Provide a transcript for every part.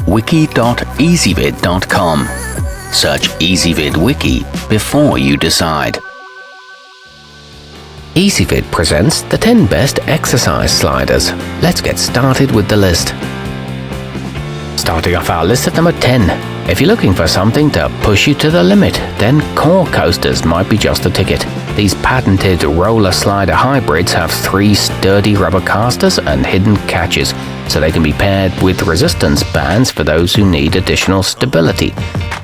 wiki.ezvid.com. Search Ezvid Wiki before you decide. Ezvid presents the 10 best exercise sliders. Let's get started with the list. Starting off our list at number 10. If you're looking for something to push you to the limit, then core coasters might be just the ticket. These patented roller slider hybrids have 3 sturdy rubber casters and hidden catches, so they can be paired with resistance bands for those who need additional stability.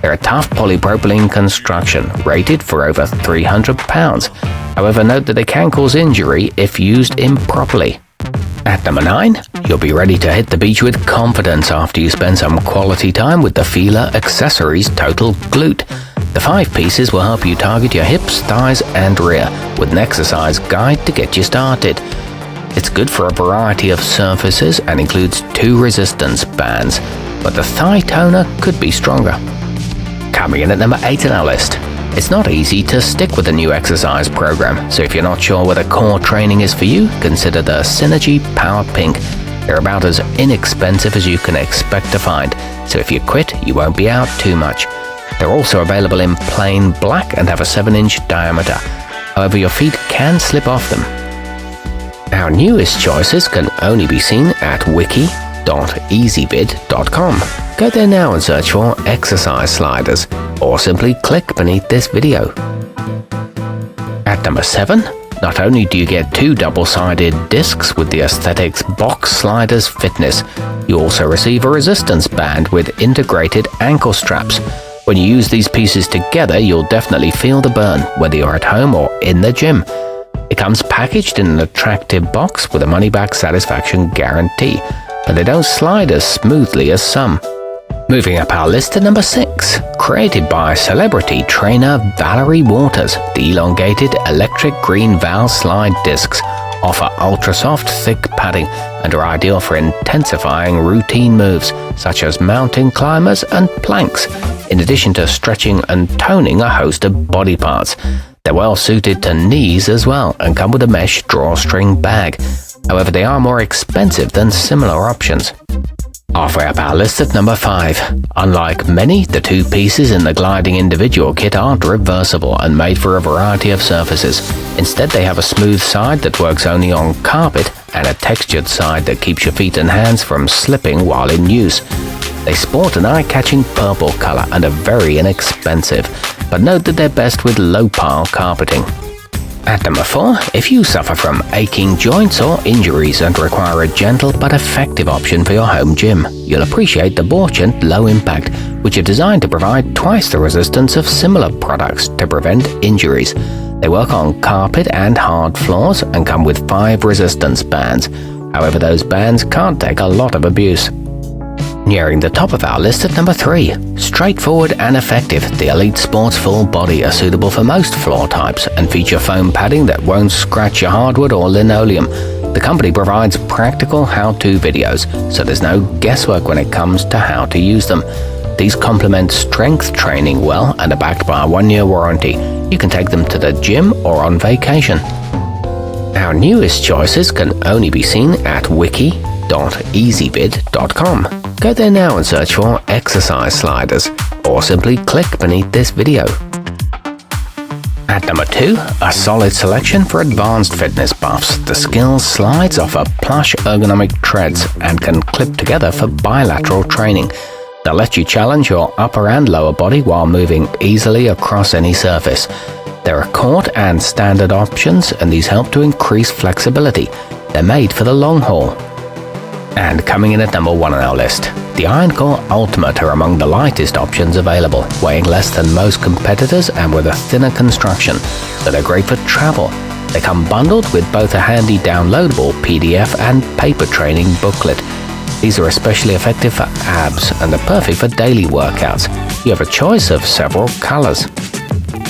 They're a tough polypropylene construction, rated for over 300 pounds. However, note that they can cause injury if used improperly. At number 9, you'll be ready to hit the beach with confidence after you spend some quality time with the Fila Accessories Total Glute. The 5 pieces will help you target your hips, thighs and rear with an exercise guide to get you started. It's good for a variety of surfaces and includes 2 resistance bands, but the thigh toner could be stronger. Coming in at number 8 on our list. It's not easy to stick with a new exercise program, so if you're not sure whether core training is for you, consider the Synergee Power Pink. They're about as inexpensive as you can expect to find, so if you quit, you won't be out too much. They're also available in plain black and have a 7-inch diameter. However, your feet can slip off them. Our newest choices can only be seen at wiki.ezvid.com. Go there now and search for exercise sliders, or simply click beneath this video. At number 7, not only do you get 2 double-sided discs with the aesthetics box sliders fitness, you also receive a resistance band with integrated ankle straps. When you use these pieces together, you'll definitely feel the burn, whether you're at home or in the gym. It comes packaged in an attractive box with a money-back satisfaction guarantee, but they don't slide as smoothly as some. Moving up our list to number 6, created by celebrity trainer Valerie Waters, the elongated electric green valslide discs offer ultra-soft, thick padding and are ideal for intensifying routine moves such as mountain climbers and planks, in addition to stretching and toning a host of body parts. They're well suited to knees as well and come with a mesh drawstring bag. However, they are more expensive than similar options. Halfway up our list at number 5. Unlike many, the 2 pieces in the gliding individual kit aren't reversible and made for a variety of surfaces. Instead, they have a smooth side that works only on carpet and a textured side that keeps your feet and hands from slipping while in use. They sport an eye-catching purple color and are very inexpensive, but note that they're best with low-pile carpeting. At number 4, if you suffer from aching joints or injuries and require a gentle but effective option for your home gym, you'll appreciate the Borchent Low Impact, which are designed to provide twice the resistance of similar products to prevent injuries. They work on carpet and hard floors and come with 5 resistance bands. However, those bands can't take a lot of abuse. Nearing the top of our list at number 3. Straightforward and effective, the Elite Sports Full Body are suitable for most floor types and feature foam padding that won't scratch your hardwood or linoleum. The company provides practical how-to videos, so there's no guesswork when it comes to how to use them. These complement strength training well and are backed by a 1-year warranty. You can take them to the gym or on vacation. Our newest choices can only be seen at wiki.ezvid.com. Go there now and search for exercise sliders, or simply click beneath this video. At number 2, a solid selection for advanced fitness buffs. The sklz offer plush ergonomic treads and can clip together for bilateral training. They'll let you challenge your upper and lower body while moving easily across any surface. There are court and standard options, and these help to increase flexibility. They're made for the long haul. And coming in at number 1 on our list, the Iron Core Ultimate are among the lightest options available, weighing less than most competitors and with a thinner construction, so they're great for travel. They come bundled with both a handy downloadable PDF and paper training booklet. These are especially effective for abs and are perfect for daily workouts. You have a choice of several colors.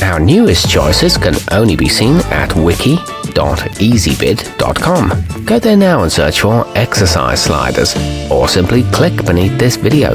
Our newest choices can only be seen at wiki.ezvid.com. Go there now and search for exercise sliders, or simply click beneath this video.